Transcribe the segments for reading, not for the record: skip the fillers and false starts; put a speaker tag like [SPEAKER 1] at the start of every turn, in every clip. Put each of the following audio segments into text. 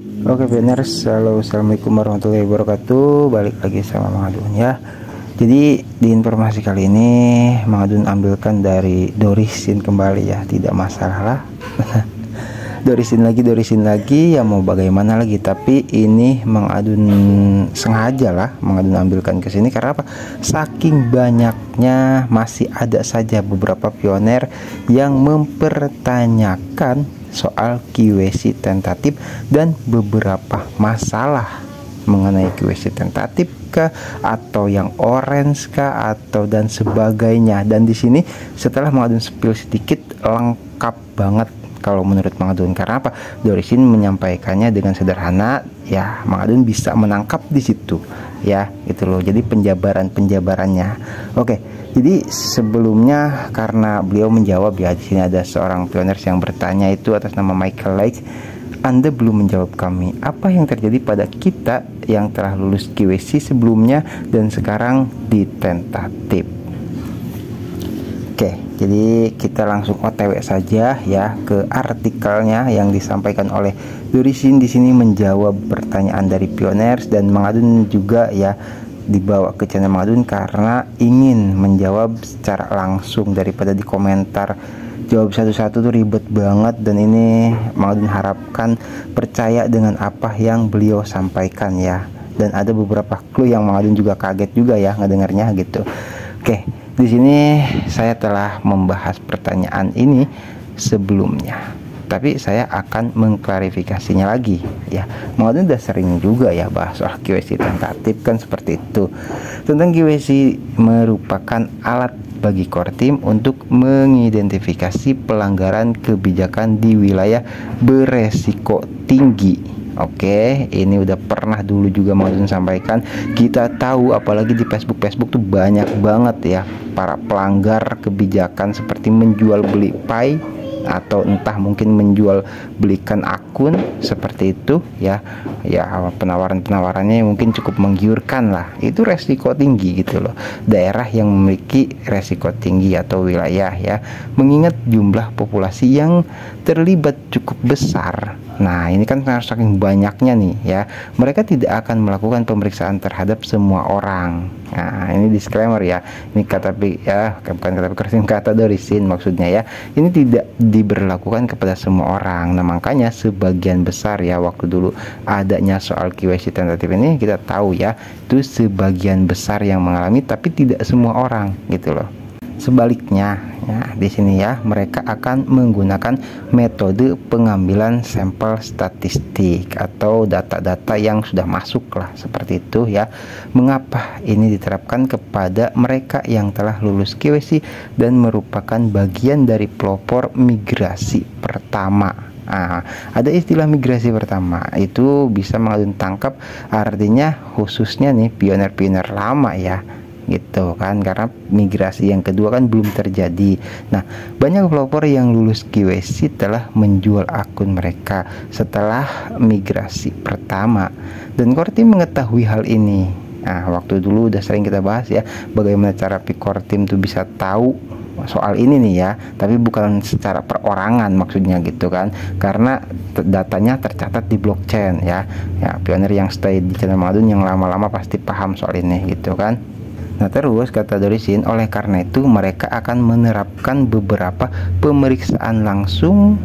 [SPEAKER 1] Oke Pioners, halo, assalamualaikum warahmatullahi wabarakatuh. Balik lagi sama Mang Adun ya. Jadi di informasi kali ini Mang Adun ambilkan dari Dorisin kembali ya, tidak masalah lah. Dorisin lagi ya, mau bagaimana lagi. Tapi ini Mang Adun sengaja lah Mang Adun ambilkan ke sini karena apa? Saking banyaknya masih ada saja beberapa pioner yang mempertanyakan soal QWC tentatif dan beberapa masalah mengenai QWC tentatif kah, atau yang orange kah, atau dan sebagainya. Dan di sini setelah Mang Adun spill sedikit, lengkap banget kalau menurut Mang Adun. Karena apa? Dorisin menyampaikannya dengan sederhana ya, Mang Adun bisa menangkap di situ ya, gitu loh. Jadi penjabarannya. Oke. Jadi sebelumnya karena beliau menjawab ya, di sini ada seorang pioners yang bertanya itu atas nama Michael Light. Anda belum menjawab kami. Apa yang terjadi pada kita yang telah lulus QWC sebelumnya dan sekarang di tentatif? Oke, jadi kita langsung OTW saja ya ke artikelnya yang disampaikan oleh Dorisin. Di sini menjawab pertanyaan dari pioners, dan Mang Adun juga ya dibawa ke channel Mang Adun karena ingin menjawab secara langsung daripada di komentar. Jawab satu-satu tuh ribet banget, dan ini Mang Adun harapkan percaya dengan apa yang beliau sampaikan ya. Dan ada beberapa clue yang Mang Adun juga kaget juga ya ngedengarnya gitu. Oke, di sini saya telah membahas pertanyaan ini sebelumnya, tapi saya akan mengklarifikasinya lagi ya. Mang Adun udah sering juga ya bahas soal QWC tentatif kan, seperti itu. Tentang QWC merupakan alat bagi Kortim untuk mengidentifikasi pelanggaran kebijakan di wilayah beresiko tinggi. Oke, ini udah pernah dulu juga Mang Adun sampaikan. Kita tahu apalagi di Facebook tuh banyak banget ya para pelanggar kebijakan seperti menjual beli pay, atau entah mungkin menjual belikan akun seperti itu ya. Ya, penawarannya mungkin cukup menggiurkan lah. Itu resiko tinggi gitu loh, daerah yang memiliki resiko tinggi atau wilayah ya, mengingat jumlah populasi yang terlibat cukup besar. Nah, ini kan saking banyaknya nih ya, mereka tidak akan melakukan pemeriksaan terhadap semua orang. Nah, ini disclaimer ya, ini kata ya, bukan kata Kortim, kata Dorisin maksudnya ya. Ini tidak diberlakukan kepada semua orang. Nah, makanya sebagian besar ya, waktu dulu adanya soal QWC tentatif ini kita tahu ya, itu sebagian besar yang mengalami, tapi tidak semua orang gitu loh. Sebaliknya ya, di sini ya mereka akan menggunakan metode pengambilan sampel statistik atau data-data yang sudah masuk lah, seperti itu ya. Mengapa ini diterapkan kepada mereka yang telah lulus QWC dan merupakan bagian dari pelopor migrasi pertama? Nah, ada istilah migrasi pertama itu bisa Mang Adun tangkap artinya khususnya nih pioner-pioner lama ya, gitu kan, karena migrasi yang kedua kan belum terjadi. Nah, banyak pelopor yang lulus QWC telah menjual akun mereka setelah migrasi pertama, dan Kortim mengetahui hal ini. Nah, waktu dulu udah sering kita bahas ya, bagaimana cara Kortim tuh bisa tahu soal ini nih ya, tapi bukan secara perorangan maksudnya gitu kan, karena datanya tercatat di blockchain ya. Ya, pioner yang stay di channel Mang Adun yang lama-lama pasti paham soal ini gitu kan. Nah, terus kata Dorisin, oleh karena itu mereka akan menerapkan beberapa pemeriksaan langsung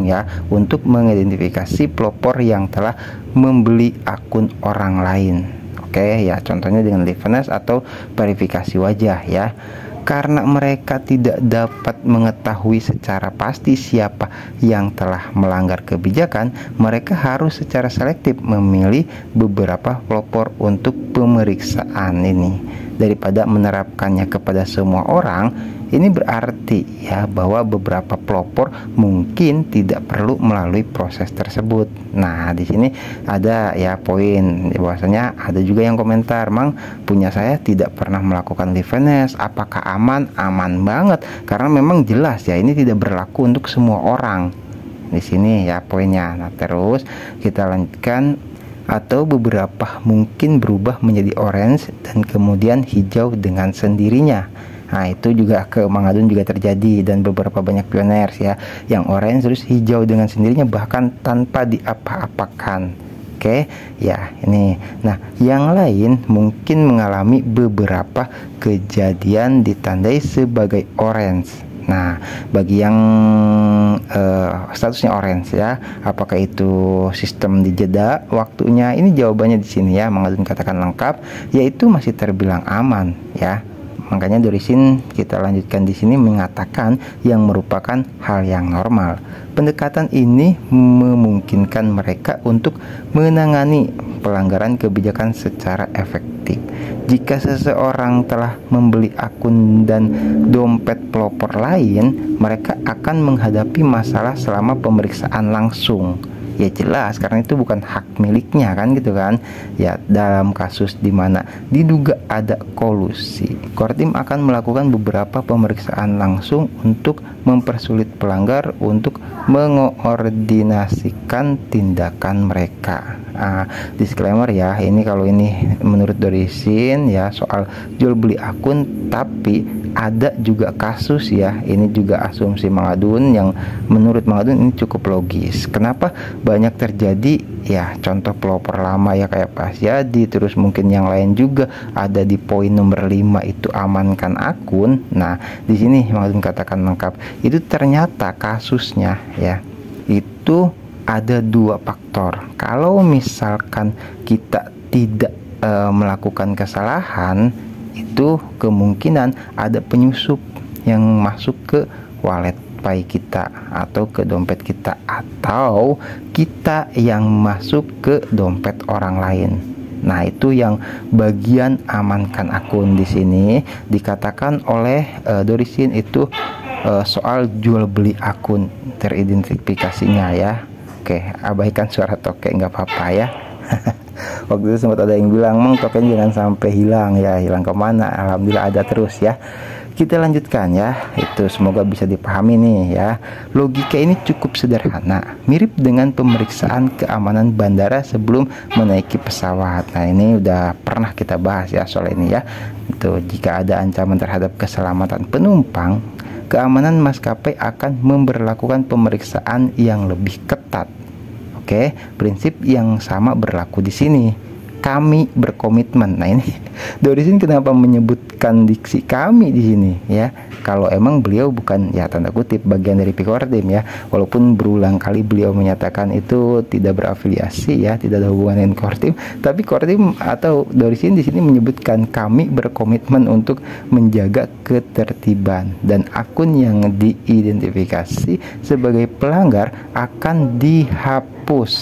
[SPEAKER 1] ya untuk mengidentifikasi pelopor yang telah membeli akun orang lain. Oke ya, contohnya dengan liveness atau verifikasi wajah ya. Karena mereka tidak dapat mengetahui secara pasti siapa yang telah melanggar kebijakan, mereka harus secara selektif memilih beberapa pelopor untuk pemeriksaan ini. Daripada menerapkannya kepada semua orang, ini berarti ya bahwa beberapa pelopor mungkin tidak perlu melalui proses tersebut. Nah, di sini ada ya poin bahwasanya ada juga yang komentar, Mang, punya saya tidak pernah melakukan liveness, apakah aman? Aman banget, karena memang jelas ya ini tidak berlaku untuk semua orang. Di sini ya poinnya. Nah, terus kita lanjutkan. Atau beberapa mungkin berubah menjadi orange dan kemudian hijau dengan sendirinya. Nah, itu juga ke Mang Adun juga terjadi, dan beberapa banyak pioners ya. Yang orange terus hijau dengan sendirinya bahkan tanpa diapa-apakan. Oke, ya ini. Nah, yang lain mungkin mengalami beberapa kejadian ditandai sebagai orange. Nah, bagi yang statusnya orange ya, apakah itu sistem dijeda waktunya? Ini jawabannya di sini ya, Mang Adun katakan lengkap, yaitu masih terbilang aman ya. Makanya Dorisin kita lanjutkan di sini mengatakan yang merupakan hal yang normal. Pendekatan ini memungkinkan mereka untuk menangani pelanggaran kebijakan secara efektif. Jika seseorang telah membeli akun dan dompet pelopor lain, mereka akan menghadapi masalah selama pemeriksaan langsung. Ya jelas, karena itu bukan hak miliknya kan gitu kan. Ya, dalam kasus di mana diduga ada kolusi, Kortim akan melakukan beberapa pemeriksaan langsung untuk mempersulit pelanggar untuk mengoordinasikan tindakan mereka. Disclaimer ya, ini kalau ini menurut Dorisin ya soal jual beli akun, tapi ada juga kasus ya, ini juga asumsi Mang Adun yang menurut Mang Adun ini cukup logis. Kenapa banyak terjadi ya, contoh pelopor lama ya kayak Pak Asyadi, terus mungkin yang lain juga ada di poin nomor 5 itu amankan akun. Nah, di sini Mang Adun katakan lengkap, itu ternyata kasusnya ya itu ada dua faktor. Kalau misalkan kita tidak melakukan kesalahan, itu kemungkinan ada penyusup yang masuk ke wallet Pay kita atau ke dompet kita, atau kita yang masuk ke dompet orang lain. Nah, itu yang bagian amankan akun di sini dikatakan oleh Dorisin itu soal jual beli akun teridentifikasinya ya. Oke, abaikan suara toke, nggak apa-apa ya. Waktu itu sempat ada yang bilang, Mang, token jangan sampai hilang ya. Hilang kemana? Alhamdulillah ada terus ya. Kita lanjutkan ya. Itu semoga bisa dipahami nih ya. Logika ini cukup sederhana, mirip dengan pemeriksaan keamanan bandara sebelum menaiki pesawat. Nah, ini udah pernah kita bahas ya soal ini ya. Itu jika ada ancaman terhadap keselamatan penumpang, keamanan maskapai akan memberlakukan pemeriksaan yang lebih ketat. Oke, prinsip yang sama berlaku di sini. Kami berkomitmen. Nah, ini Dorisin kenapa menyebutkan diksi kami di sini ya? Kalau emang beliau bukan ya tanda kutip bagian dari Kortim ya, walaupun berulang kali beliau menyatakan itu tidak berafiliasi ya, tidak ada hubungan dengan Kortim, tapi Kortim atau Dorisin di sini menyebutkan kami berkomitmen untuk menjaga ketertiban dan akun yang diidentifikasi sebagai pelanggar akan dihapus.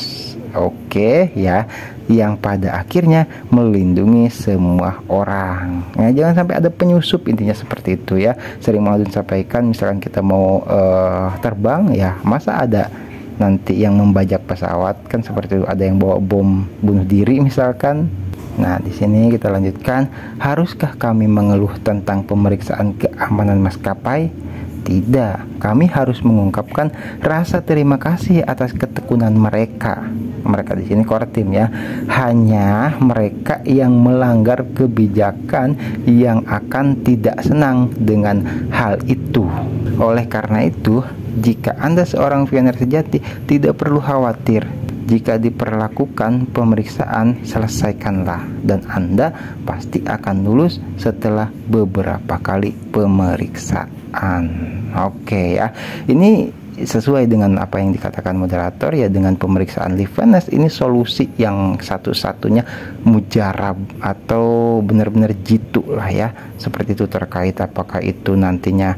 [SPEAKER 1] Oke ya, yang pada akhirnya melindungi semua orang. Nah, jangan sampai ada penyusup, intinya seperti itu ya. Sering Mang Adun sampaikan, misalkan kita mau terbang ya, masa ada nanti yang membajak pesawat kan, seperti itu, ada yang bawa bom bunuh diri misalkan. Nah, di sini kita lanjutkan, haruskah kami mengeluh tentang pemeriksaan keamanan maskapai? Tidak, kami harus mengungkapkan rasa terima kasih atas ketekunan mereka. Mereka di sini Kortim ya. Hanya mereka yang melanggar kebijakan yang akan tidak senang dengan hal itu. Oleh karena itu, jika Anda seorang pioner sejati, tidak perlu khawatir. Jika diperlakukan pemeriksaan, selesaikanlah, dan Anda pasti akan lulus setelah beberapa kali pemeriksaan. Oke ya, ini sesuai dengan apa yang dikatakan moderator ya, dengan pemeriksaan Livenes ini solusi yang satu-satunya mujarab atau benar-benar jitu lah ya, seperti itu, terkait apakah itu nantinya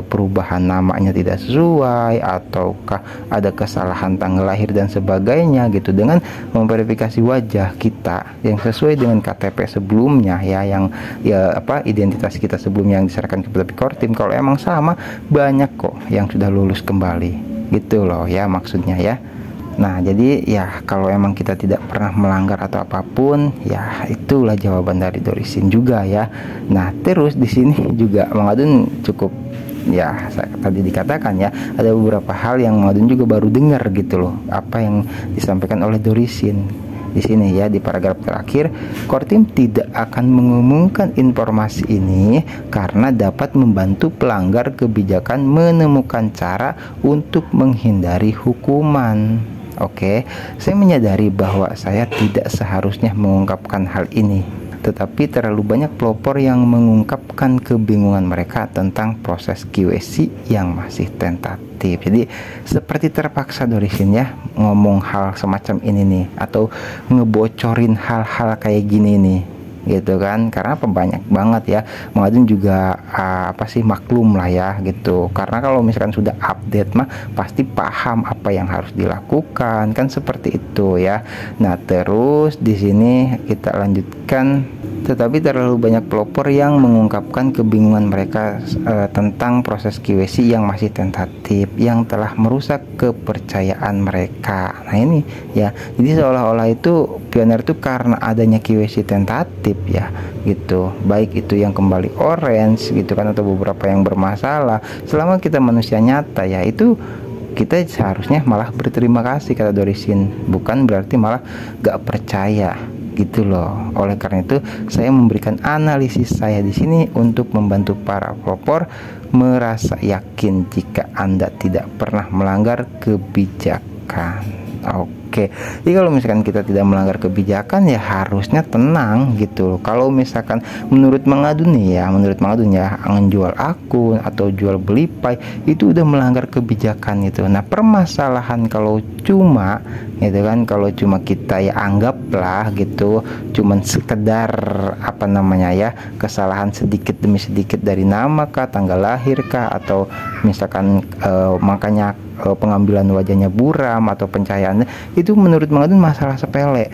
[SPEAKER 1] perubahan namanya tidak sesuai ataukah ada kesalahan tanggal lahir dan sebagainya gitu. Dengan memverifikasi wajah kita yang sesuai dengan KTP sebelumnya ya, yang ya identitas kita sebelumnya yang diserahkan kepada Kortim, kalau emang sama, banyak kok yang sudah lulus kembali gitu loh ya, maksudnya ya. Nah, jadi ya kalau emang kita tidak pernah melanggar atau apapun, ya itulah jawaban dari Dorisin juga ya. Nah, terus di sini juga Mang Adun cukup ya, tadi dikatakan ya, ada beberapa hal yang Mang Adun juga baru dengar gitu loh, apa yang disampaikan oleh Dorisin. di sini ya, di paragraf terakhir, core team tidak akan mengumumkan informasi ini karena dapat membantu pelanggar kebijakan menemukan cara untuk menghindari hukuman. Oke, saya menyadari bahwa saya tidak seharusnya mengungkapkan hal ini, tetapi terlalu banyak pelopor yang mengungkapkan kebingungan mereka tentang proses QC yang masih tentatif. Jadi seperti terpaksa Dorisin ya ngomong hal semacam ini nih, atau ngebocorin hal-hal kayak gini nih, gitu kan, karena apa, banyak banget ya. Mang Adun juga maklum lah ya gitu, karena kalau misalkan sudah update mah pasti paham apa yang harus dilakukan, kan seperti itu ya. Nah terus di sini kita lanjutkan, tetapi terlalu banyak pelopor yang mengungkapkan kebingungan mereka tentang proses QC yang masih tentatif, yang telah merusak kepercayaan mereka. Nah ini ya, jadi seolah-olah itu pioner itu karena adanya QC tentatif ya gitu, baik itu yang kembali orange gitu kan, atau beberapa yang bermasalah. Selama kita manusia nyata ya, itu kita seharusnya malah berterima kasih kata Dorisin, bukan berarti malah gak percaya gitu loh. Oleh karena itu saya memberikan analisis saya di sini untuk membantu para pelopor merasa yakin jika Anda tidak pernah melanggar kebijakan. Oke, jadi kalau misalkan kita tidak melanggar kebijakan ya harusnya tenang gitu. Kalau misalkan menurut Mang Adun nih ya, menurut Mang Adun ya, menjual akun atau jual beli Pi itu udah melanggar kebijakan gitu. Nah permasalahan kalau cuma gitu kan, kalau cuma kita ya anggaplah gitu, cuman sekedar kesalahan sedikit demi sedikit dari nama kah, tanggal lahir kah, atau misalkan makanya pengambilan wajahnya buram atau pencahayaannya, itu menurut Mang Adun masalah sepele.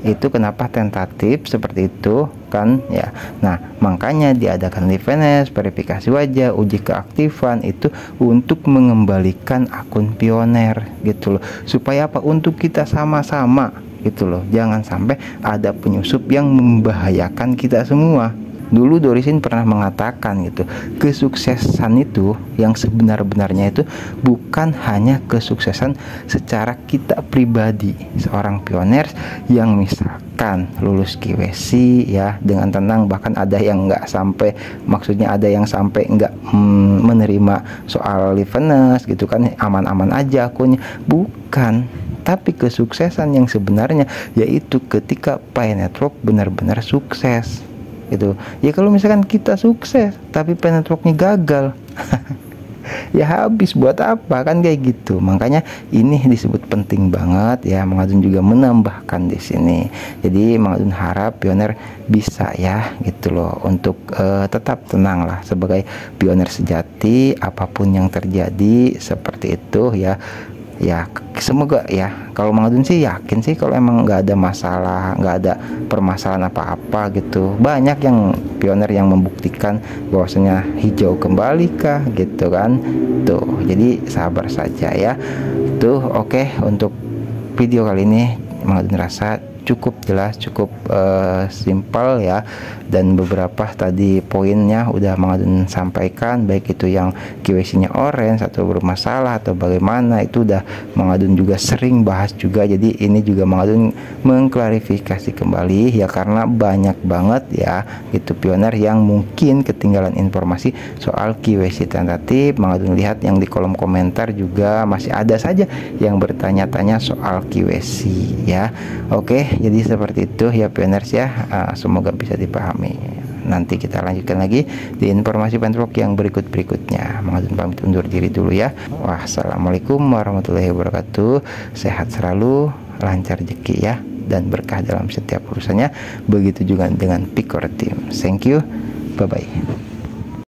[SPEAKER 1] Itu kenapa tentatif seperti itu kan ya. Nah makanya diadakan liveness, verifikasi wajah, uji keaktifan itu untuk mengembalikan akun pioner gitu loh, supaya apa, untuk kita sama-sama gitu loh, jangan sampai ada penyusup yang membahayakan kita semua. Dulu Dorisin pernah mengatakan gitu, kesuksesan itu yang sebenar-benarnya itu bukan hanya kesuksesan secara kita pribadi seorang pioner yang misalkan lulus QC ya dengan tenang, bahkan ada yang nggak sampai, maksudnya ada yang sampai nggak menerima soal liveness gitu kan, aman-aman aja akunnya, bukan. Tapi kesuksesan yang sebenarnya yaitu ketika Pi Network benar-benar sukses gitu ya. Kalau misalkan kita sukses tapi Pi Networknya gagal ya habis buat apa kan, kayak gitu. Makanya ini disebut penting banget ya. Mang Adun juga menambahkan di sini. Jadi Mang Adun harap pioner bisa ya gitu loh untuk tetap tenang lah sebagai pioner sejati, apapun yang terjadi seperti itu ya. Ya semoga ya, kalau Mang Adun sih yakin sih kalau emang nggak ada masalah, nggak ada permasalahan apa-apa gitu. Banyak yang pioner yang membuktikan bahwasanya hijau kembali kah gitu kan tuh. Jadi sabar saja ya tuh. Oke, untuk video kali ini Mang Adun rasa cukup jelas, cukup simpel ya, dan beberapa tadi poinnya udah Mang Adun sampaikan, baik itu yang QC-nya orange atau bermasalah atau bagaimana, itu udah Mang Adun juga sering bahas juga. Jadi ini juga Mang Adun mengklarifikasi kembali ya, karena banyak banget ya itu pioner yang mungkin ketinggalan informasi soal QC tentatif. Mang Adun lihat yang di kolom komentar juga masih ada saja yang bertanya-tanya soal QC ya. Oke, jadi seperti itu ya pioners ya, semoga bisa dipahami. Nanti kita lanjutkan lagi di informasi Pentwork yang berikutnya. Mang Adun pamit undur diri dulu ya. Wassalamualaikum warahmatullahi wabarakatuh. Sehat selalu, lancar rezeki ya, dan berkah dalam setiap urusannya. Begitu juga dengan Pi Core Team. Thank you, bye bye.